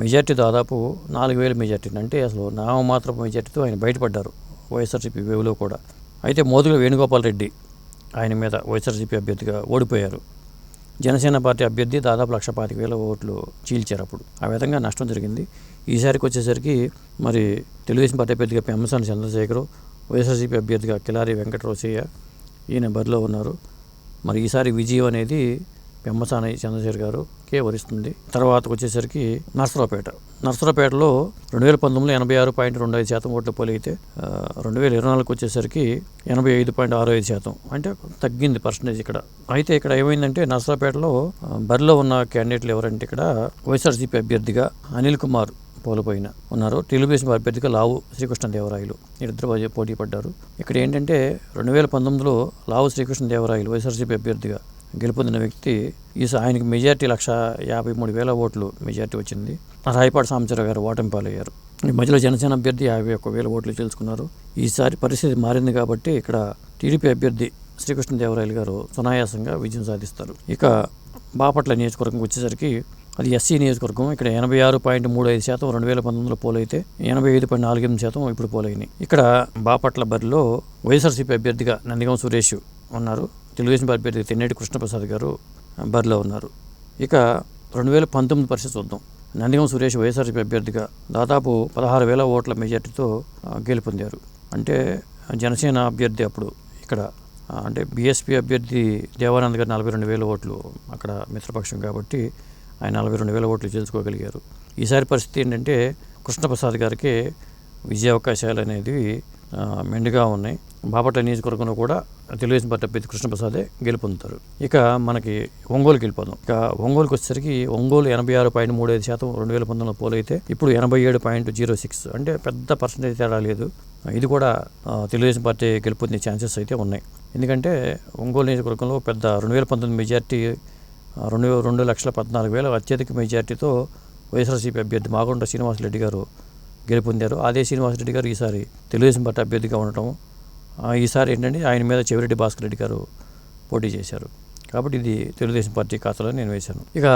మెజార్టీ దాదాపు 4,000 మెజార్టీ. అంటే అసలు నామమాత్రపు మెజార్టీతో ఆయన బయటపడ్డారు వైఎస్ఆర్సీపీ వేవ్లో కూడా. అయితే మోదుగ వేణుగోపాల్ రెడ్డి ఆయన మీద వైఎస్ఆర్సీపీ అభ్యర్థిగా ఓడిపోయారు. జనసేన పార్టీ అభ్యర్థి దాదాపు 1,25,000 ఓట్లు చీల్చారు. అప్పుడు ఆ విధంగా నష్టం జరిగింది. ఈసారికి వచ్చేసరికి మరి తెలుగుదేశం పార్టీ అభ్యర్థిగా పెమ్మసాని చంద్రశేఖరు, వైఎస్ఆర్సీపీ అభ్యర్థిగా కిలారి వెంకటరోసయ్య ఈయన బరిలో ఉన్నారు. మరి ఈసారి విజయం అనేది పెమ్మసాని చంద్రశేఖర్ గారుకే వరిస్తుంది. తర్వాతకు వచ్చేసరికి నర్సరావుపేటలో 2019లో 86.25% ఓట్లు పోలైతే 2024కి వచ్చేసరికి 85.65%. అంటే తగ్గింది పర్సంటేజ్ ఇక్కడ. అయితే ఇక్కడ ఏమైందంటే నర్సరావుపేటలో బరిలో ఉన్న క్యాండిడేట్లు ఎవరంటే ఇక్కడ వైఎస్ఆర్సీపీ అభ్యర్థిగా అనిల్ కుమార్ పోలిపోయిన ఉన్నారు. తెలుగుదేశం అభ్యర్థిగా లావు శ్రీకృష్ణదేవరాయలు వీరిద్దరు పోటీ పడ్డారు. ఇక్కడ ఏంటంటే 2019లో లావు శ్రీకృష్ణదేవరాయలు వైఎస్ఆర్సీపీ అభ్యర్థిగా గెలుపొందిన వ్యక్తి ఆయనకి మెజార్టీ 1,53,000 ఓట్లు మెజార్టీ వచ్చింది. రాయపాటి సాంబశివరావు గారు ఓటమి పాలయ్యారు. ఈ మధ్యలో జనసేన అభ్యర్థి 51,000 ఓట్లు గెలుచుకున్నారు. ఈసారి పరిస్థితి మారింది కాబట్టి ఇక్కడ టీడీపీ అభ్యర్థి శ్రీకృష్ణదేవరాయలు గారు సునాయాసంగా విజయం సాధిస్తారు. ఇక బాపట్ల నియోజకవర్గంకి వచ్చేసరికి అది ఎస్సీ నియోజకవర్గం. ఇక్కడ 86.35% 2019లో పోలైతే 85.48% ఇప్పుడు పోలైనాయి. ఇక్కడ బాపట్ల బరిలో వైఎస్ఆర్సీపీ అభ్యర్థిగా నందిగం సురేష్ ఉన్నారు. తెలుగుదేశం అభ్యర్థి తెన్నేటి కృష్ణప్రసాద్ గారు బరిలో ఉన్నారు. ఇక 2019 పరిస్థితి చూద్దాం. నందిగం సురేష్ వైఎస్ఆర్సీపీ అభ్యర్థిగా దాదాపు 16,000 ఓట్ల మెజార్టీతో గెలుపొందారు. అంటే జనసేన అభ్యర్థి అప్పుడు ఇక్కడ అంటే బీఎస్పీ అభ్యర్థి దేవానంద్ గారు 42,000 ఓట్లు అక్కడ మిత్రపక్షం కాబట్టి ఆయన 42,000 ఓట్లు గెలుచుకోగలిగారు. ఈసారి పరిస్థితి ఏంటంటే కృష్ణప్రసాద్ గారికి విజయ అవకాశాలు అనేది మెండుగా ఉన్నాయి. బాపట్ల నియోజకవర్గంలో కూడా తెలుగుదేశం పార్టీ అభ్యర్థి కృష్ణప్రసాదే గెలుపొందుతారు. ఇక మనకి ఒంగోలుకి వెళ్ళిపోదాం. ఇక ఒంగోలుకి వచ్చేసరికి ఒంగోలు 86.35% 2019లో పోలైతే ఇప్పుడు 87.06, అంటే పెద్ద పర్సంటేజ్ తేడా లేదు. ఇది కూడా తెలుగుదేశం పార్టీ గెలుపొందే ఛాన్సెస్ అయితే ఉన్నాయి. ఎందుకంటే ఒంగోలు నియోజకవర్గంలో పెద్ద 2019 మెజార్టీ 2,14,000 అత్యధిక మెజార్టీతో వైఎస్ఆర్సీపీ అభ్యర్థి మాగుంట శ్రీనివాసరెడ్డి గారు గెలుపొందారు. అదే శ్రీనివాసరెడ్డి గారు ఈసారి తెలుగుదేశం పార్టీ అభ్యర్థిగా ఉండటం, ఈసారి ఏంటంటే ఆయన మీద చెవిరెడ్డి భాస్కర్ రెడ్డి గారు పోటీ చేశారు. కాబట్టి ఇది తెలుగుదేశం పార్టీ ఖాతాలో నేను వేశాను. ఇక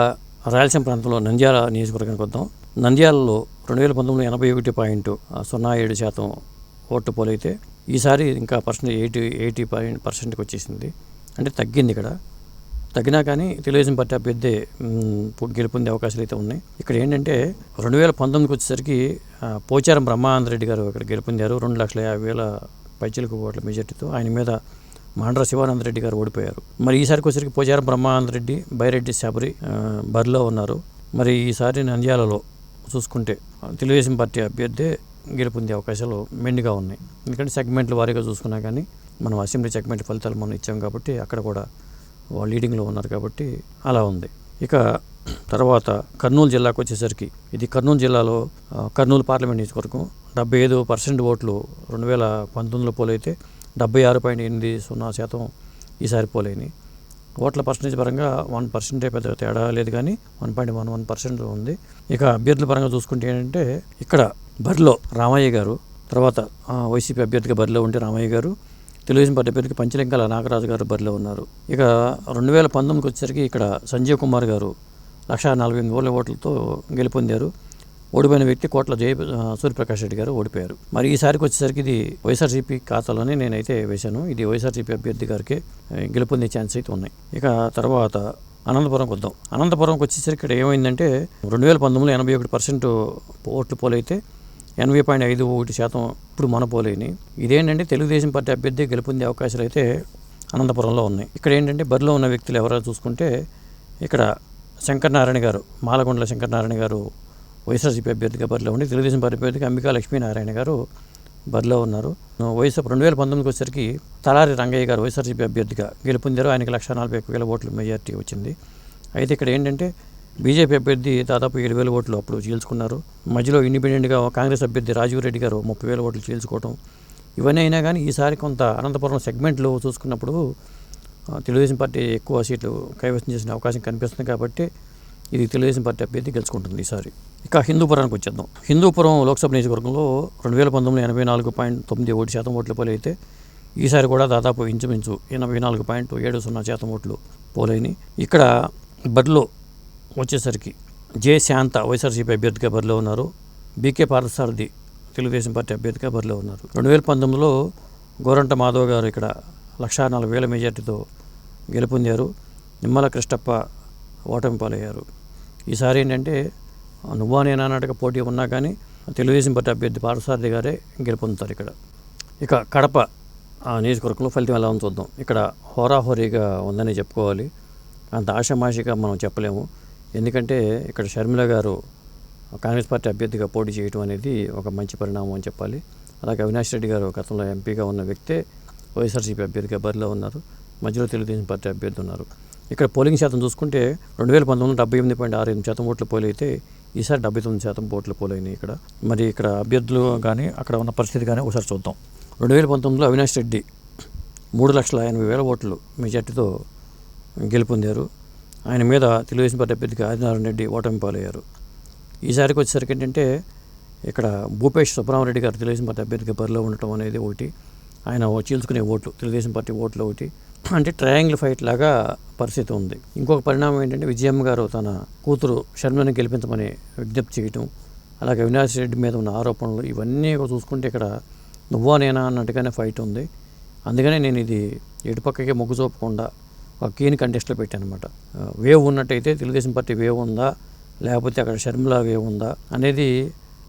రాయలసీమ ప్రాంతంలో నంద్యాల నియోజకవర్గానికి వద్దాం. నంద్యాలలో 2019లో 81.07% ఓట్లు పోలైతే ఈసారి ఇంకా 80% వచ్చేసింది. అంటే తగ్గింది. ఇక్కడ తగ్గినా కానీ తెలుగుదేశం పార్టీ అభ్యర్థి గెలుపొందే అవకాశాలు అయితే ఉన్నాయి. ఇక్కడ ఏంటంటే 2019కి వచ్చేసరికి పోచారం బ్రహ్మానందరెడ్డి గారు ఇక్కడ గెలుపొందారు 2,50,000 పైచిలకు ఓట్ల మెజార్టీతో. ఆయన మీద మాండ్ర శివానందరెడ్డి గారు ఓడిపోయారు. మరి ఈసారికి వచ్చేసరికి పోచారం బ్రహ్మానందరెడ్డి, బైరెడ్డి శబరి బరిలో ఉన్నారు. మరి ఈసారి నంద్యాలలో చూసుకుంటే తెలుగుదేశం పార్టీ అభ్యర్థి గెలుపొందే అవకాశాలు మెండుగా ఉన్నాయి. ఎందుకంటే సెగ్మెంట్ల వారీగా చూసుకున్నా కానీ మనం అసెంబ్లీ సెగ్మెంట్ ఫలితాలు మనం ఇచ్చాం కాబట్టి అక్కడ కూడా వాళ్ళు లీడింగ్లో ఉన్నారు కాబట్టి అలా ఉంది. ఇక తర్వాత కర్నూలు జిల్లాకు వచ్చేసరికి ఇది కర్నూలు జిల్లాలో కర్నూలు పార్లమెంట్ నియోజకవర్గం 75% ఓట్లు 2019లో పోలైతే 76.80% ఈసారి పోలైనాయి. ఓట్ల పర్సంటేజ్ పరంగా 1% పెద్ద తేడా లేదు కానీ 1.11% ఉంది. ఇక అభ్యర్థుల పరంగా చూసుకుంటే ఏంటంటే ఇక్కడ బరిలో రామయ్య గారు, తర్వాత వైసీపీ అభ్యర్థిగా బరిలో ఉంటే రామయ్య గారు, తెలుగుదేశం పార్టీ అభ్యర్థికి పంచలింగాల నాగరాజు గారు బరిలో ఉన్నారు. ఇక 2019కి వచ్చేసరికి ఇక్కడ సంజీవ్ కుమార్ గారు 1,48,000 ఓట్లతో గెలుపొందారు. ఓడిపోయిన వ్యక్తి కోట్ల సూర్యప్రకాష్ రెడ్డి గారు ఓడిపోయారు. మరి ఈసారికి వచ్చేసరికి ఇది వైఎస్ఆర్సీపీ ఖాతాలోనే నేనైతే వేశాను. ఇది వైఎస్ఆర్సీపీ అభ్యర్థి గారికి గెలుపొందే ఛాన్స్ అయితే ఉన్నాయి. ఇక తర్వాత అనంతపురంకి వద్దాం. అనంతపురంకి వచ్చేసరికి ఇక్కడ ఏమైందంటే 2019లో 81% ఓట్లు పోలైతే 80.51% ఇప్పుడు మన పోలేని. ఇదేంటంటే తెలుగుదేశం పార్టీ అభ్యర్థి గెలుపొందే అవకాశాలు అయితే అనంతపురంలో ఉన్నాయి. ఇక్కడ ఏంటంటే బరిలో ఉన్న వ్యక్తులు ఎవరో చూసుకుంటే ఇక్కడ శంకరనారాయణ గారు, మాలకొండల శంకరనారాయణ గారు వైఎస్ఆర్సీపీ అభ్యర్థిగా బరిలో ఉండి, తెలుగుదేశం పార్టీ అభ్యర్థిగా అంబికా లక్ష్మీనారాయణ గారు బరిలో ఉన్నారు. 2019కి వచ్చేసరికి తలారి రంగయ్య గారు వైఎస్ఆర్సీపీ అభ్యర్థిగా గెలుపొందారు. ఆయనకి 1,41,000 ఓట్లు మెజార్టీ వచ్చింది. అయితే ఇక్కడ ఏంటంటే బీజేపీ అభ్యర్థి దాదాపు 7,000 ఓట్లు అప్పుడు చీల్చుకున్నారు. మధ్యలో ఇండిపెండెంట్గా కాంగ్రెస్ అభ్యర్థి రాజీవ్ రెడ్డి గారు 30,000 ఓట్లు చీల్చుకోవడం, ఇవన్నీ అయినా కానీ ఈసారి కొంత అనంతపురం సెగ్మెంట్లో చూసుకున్నప్పుడు తెలుగుదేశం పార్టీ ఎక్కువ సీట్లు కైవసం చేసిన అవకాశం కనిపిస్తుంది కాబట్టి ఇది తెలుగుదేశం పార్టీ అభ్యర్థి గెలుచుకుంటుంది ఈసారి. ఇక హిందూపురానికి వచ్చేద్దాం. హిందూపురం లోక్సభ నియోజకవర్గంలో 2019లో 84.91% ఓట్లు పోలైతే ఈసారి కూడా దాదాపు ఇంచుమించు 84.70% ఓట్లు పోలైనవి. ఇక్కడ బరిలో వచ్చేసరికి జె శాంత వైఎస్ఆర్సీపీ అభ్యర్థిగా బరిలో ఉన్నారు. బీకే పార్థసారథి తెలుగుదేశం పార్టీ అభ్యర్థిగా బరిలో ఉన్నారు. 2019లో గోరంట మాధవ్ గారు ఇక్కడ 1,40,000 మెజార్టీతో గెలుపొందారు. నిమ్మల కృష్ణప్ప ఓటమి పాలయ్యారు. ఈసారి ఏంటంటే నువ్వా నేనా నాటక పోటీ ఉన్నా కానీ తెలుగుదేశం పార్టీ అభ్యర్థి పార్థసారథి గారే గెలుపొందుతారు ఇక్కడ. ఇక కడప నియోజకవర్గంలో ఫలితం ఎలా ఉందో చూద్దాం. ఇక్కడ హోరాహోరీగా ఉందని చెప్పుకోవాలి. అంత ఆషామాషిగా మనం చెప్పలేము. ఎందుకంటే ఇక్కడ షర్మిల గారు కాంగ్రెస్ పార్టీ అభ్యర్థిగా పోటీ చేయడం అనేది ఒక మంచి పరిణామం అని చెప్పాలి. అలాగే అవినాష్ రెడ్డి గారు గతంలో ఎంపీగా ఉన్న వ్యక్తే వైఎస్ఆర్సీపీ అభ్యర్థిగా బరిలో ఉన్నారు. మధ్యలో తెలుగుదేశం పార్టీ అభ్యర్థి ఉన్నారు. ఇక్కడ పోలింగ్ శాతం చూసుకుంటే 2019లో 78.68% ఓట్లు పోలైతే ఈసారి 79% ఓట్లు పోలైనాయి ఇక్కడ. మరి ఇక్కడ అభ్యర్థులు కానీ అక్కడ ఉన్న పరిస్థితి కానీ ఒకసారి చూద్దాం. 2019లో అవినాష్ రెడ్డి 3,80,000 ఓట్లు మెజార్టీతో గెలుపొందారు. ఆయన మీద తెలుగుదేశం పార్టీ అభ్యర్థిగా ఆదినారాయణ రెడ్డి ఓటమి పాలయ్యారు. ఈసారికి వచ్చేసరికి ఏంటంటే ఇక్కడ భూపేష్ సుబ్రహ్మరెడ్డి గారు తెలుగుదేశం పార్టీ అభ్యర్థిగా బరిలో ఉండటం అనేది ఒకటి, ఆయన చీల్చుకునే ఓట్లు తెలుగుదేశం పార్టీ ఓట్లు ఒకటి, అంటే ట్రయాంగిల్ ఫైట్ లాగా పరిస్థితి ఉంది. ఇంకొక పరిణామం ఏంటంటే విజయమ్మ గారు తన కూతురు షర్మిలను గెలిపించమని విజ్ఞప్తి చేయటం, అలాగే అవినాష్ రెడ్డి మీద ఉన్న ఆరోపణలు, ఇవన్నీ చూసుకుంటే ఇక్కడ నువ్వా నేనా అన్నట్టుగానే ఫైట్ ఉంది. అందుకనే నేను ఇది ఎటుపక్కకి మొగ్గు చూపకుండా ఒక కీన్ కంటెస్ట్లో పెట్టాను అనమాట. వేవ్ ఉన్నట్టయితే తెలుగుదేశం పార్టీ వేవ్ ఉందా, లేకపోతే అక్కడ షర్మిల వేవ్ ఉందా అనేది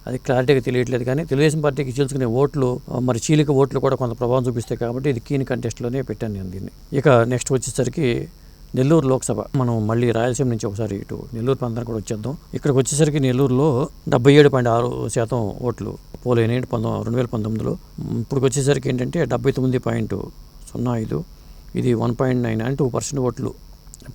అది క్లారిటీగా తెలియట్లేదు. కానీ తెలుగుదేశం పార్టీకి చీల్చుకునే ఓట్లు, మరి చీలిక ఓట్లు కూడా కొంత ప్రభావం చూపిస్తాయి కాబట్టి ఇది కీన్ కంటెస్ట్లోనే పెట్టాను నేను దీన్ని. ఇక నెక్స్ట్ వచ్చేసరికి నెల్లూరు లోక్సభ. మనం మళ్ళీ రాయలసీమ నుంచి ఒకసారి ఇటు నెల్లూరు ప్రాంతానికి కూడా వచ్చేద్దాం. ఇక్కడికి వచ్చేసరికి నెల్లూరులో 77.6% ఓట్లు పోలైనాయి 2019లో. ఇప్పుడు వచ్చేసరికి ఏంటంటే 79.05, ఇది 1.9 అంటే 2% ఓట్లు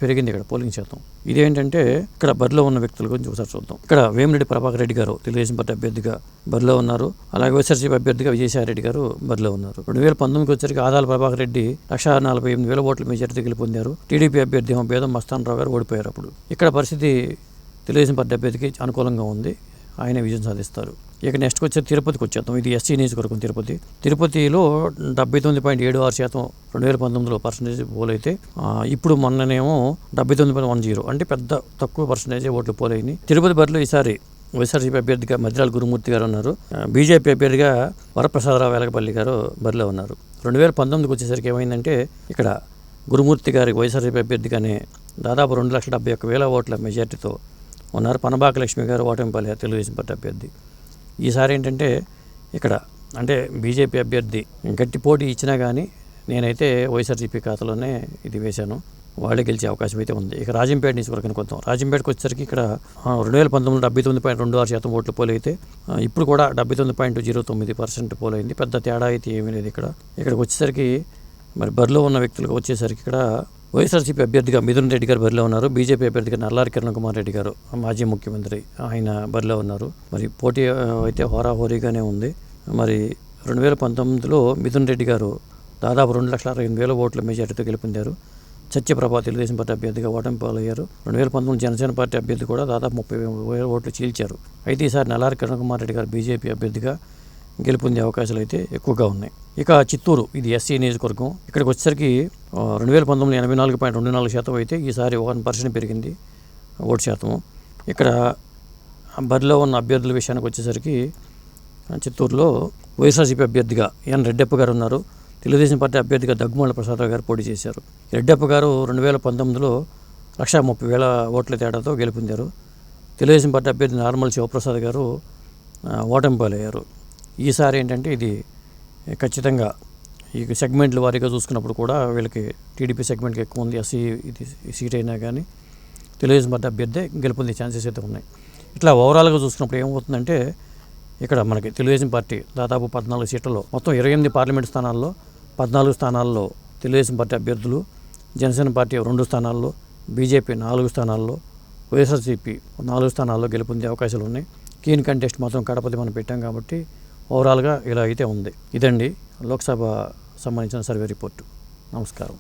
పెరిగింది ఇక్కడ పోలింగ్ శాతం. ఇదేంటంటే ఇక్కడ బరిలో ఉన్న వ్యక్తుల గురించి ఒకసారి చూద్దాం. ఇక్కడ వేమిరెడ్డి ప్రభాకర్ రెడ్డి గారు తెలుగుదేశం పార్టీ అభ్యర్థిగా బరిలో ఉన్నారు. అలాగే వైఎస్ఆర్సీపీ అభ్యర్థిగా విజయసాయి రెడ్డి గారు బరిలో ఉన్నారు. 2019కి వచ్చరికి ఆదాల ప్రభాకర్ రెడ్డి 1,48,000 ఓట్ల మెజారిటీ గెలుపొందారు. టీడీపీ అభ్యర్థి బేదం మస్తానరావు గారు ఓడిపోయారు. అప్పుడు ఇక్కడ పరిస్థితి తెలుగుదేశం పార్టీ అభ్యర్థికి అనుకూలంగా ఉంది, ఆయన విజయం సాధిస్తారు. ఇక నెక్స్ట్ వచ్చే తిరుపతికి వచ్చేద్దాం. ఇది ఎస్సీ నియోజకవర్గం తిరుపతిలో 79.76% 2019లో పర్సెంటేజ్ పోలైతే, ఇప్పుడు మొన్ననేమో 79.10 అంటే పెద్ద తక్కువ పర్సెంటేజ్ ఓట్లు పోలైనాయి. తిరుపతి బరిలో ఈసారి వైఎస్ఆర్సీపీ అభ్యర్థిగా మద్రాల గురుమూర్తి గారు ఉన్నారు. బీజేపీ అభ్యర్థిగా వరప్రసాదరావు వెలగపల్లి గారు బరిలో ఉన్నారు. 2019కి వచ్చేసరికి ఏమైందంటే ఇక్కడ గురుమూర్తి గారి వైఎస్ఆర్సీపీ అభ్యర్థిగానే దాదాపు 2,71,000 ఓట్ల మెజార్టీతో ఉన్నారు. పనబాక లక్ష్మి గారు ఓటమి పాలయ్యారు తెలుగుదేశం పార్టీ అభ్యర్థి. ఈసారి ఏంటంటే ఇక్కడ అంటే బీజేపీ అభ్యర్థి గట్టి పోటీ ఇచ్చినా కానీ నేనైతే వైఎస్ఆర్సీపీ ఖాతాలోనే ఇది వేశాను, వాళ్ళే గెలిచే అవకాశం అయితే ఉంది. ఇక రాజంపేట నియోజకవర్గానికి వద్దాం. రాజంపేటకు వచ్చేసరికి ఇక్కడ 2019లో 79.26% ఓట్లు పోలైతే ఇప్పుడు కూడా 79.09% పోలైంది. పెద్ద తేడా అయితే ఏమీ లేదు. ఇక్కడికి వచ్చేసరికి మరి బరిలో ఉన్న వ్యక్తులకు వచ్చేసరికి ఇక్కడ వైఎస్ఆర్సీపీ అభ్యర్థిగా మిథున్ రెడ్డి గారు బరిలో ఉన్నారు. బీజేపీ అభ్యర్థిగా నల్లారి కిరణ్ కుమార్ రెడ్డి గారు మాజీ ముఖ్యమంత్రి, ఆయన బరిలో ఉన్నారు. మరి పోటీ అయితే హోరాహోరీగానే ఉంది. మరి 2019లో మిథున్ రెడ్డి గారు దాదాపు 2,68,000 ఓట్ల మెజారిటీతో గెలుపొందారు. సత్యప్రభ తెలుగుదేశం పార్టీ అభ్యర్థిగా ఓటమి పాలయ్యారు. 2019 జనసేన పార్టీ అభ్యర్థి కూడా దాదాపు 30,000 ఓట్లు చీల్చారు. అయితే ఈసారి నల్లారి కిరణ్ కుమార్ రెడ్డి గారు బీజేపీ అభ్యర్థిగా గెలుపొందే అవకాశాలు అయితే ఎక్కువగా ఉన్నాయి. ఇక చిత్తూరు, ఇది ఎస్సీ నియోజకవర్గం. ఇక్కడికి వచ్చేసరికి 2019లో 84.24% అయితే ఈసారి 1% పెరిగింది ఓటు శాతం. ఇక్కడ బరిలో ఉన్న అభ్యర్థుల విషయానికి వచ్చేసరికి చిత్తూరులో వైఎస్ఆర్సీపీ అభ్యర్థిగా ఎన్ రెడ్డప్ప గారు ఉన్నారు. తెలుగుదేశం పార్టీ అభ్యర్థిగా దగ్గుమల్ల ప్రసాదరావు గారు పోటీ చేశారు. రెడ్డప్ప గారు 2019లో 1,30,000 ఓట్ల తేడాతో గెలుపొందారు. తెలుగుదేశం పార్టీ అభ్యర్థి నార్మల్ శివప్రసాద్ గారు ఓటమి పాలయ్యారు. ఈసారి ఏంటంటే ఇది ఖచ్చితంగా ఈ సెగ్మెంట్ల వారీగా చూసుకున్నప్పుడు కూడా వీళ్ళకి టీడీపీ సెగ్మెంట్కి ఎక్కువ ఉంది. ఎస్సీ ఇది సీట్ అయినా కానీ తెలుగుదేశం పార్టీ అభ్యర్థి గెలుపొందే ఛాన్సెస్ అయితే ఉన్నాయి. ఇట్లా ఓవరాల్గా చూసుకున్నప్పుడు ఏమవుతుందంటే ఇక్కడ మనకి తెలుగుదేశం పార్టీ దాదాపు 14 సీట్లలో మొత్తం 28 పార్లమెంట్ స్థానాల్లో 14 స్థానాల్లో తెలుగుదేశం పార్టీ అభ్యర్థులు, జనసేన పార్టీ 2 స్థానాల్లో, బీజేపీ 4 స్థానాల్లో, వైఎస్ఆర్సీపీ 4 స్థానాల్లో గెలుపొందే అవకాశాలు ఉన్నాయి. కీన్ కంటెస్ట్ మాత్రం కడపది మనం పెట్టాం కాబట్టి ఓవరాల్గా ఇలా అయితే ఉంది. ఇదండి లోక్సభ సంబంధించిన సర్వే రిపోర్టు. నమస్కారం.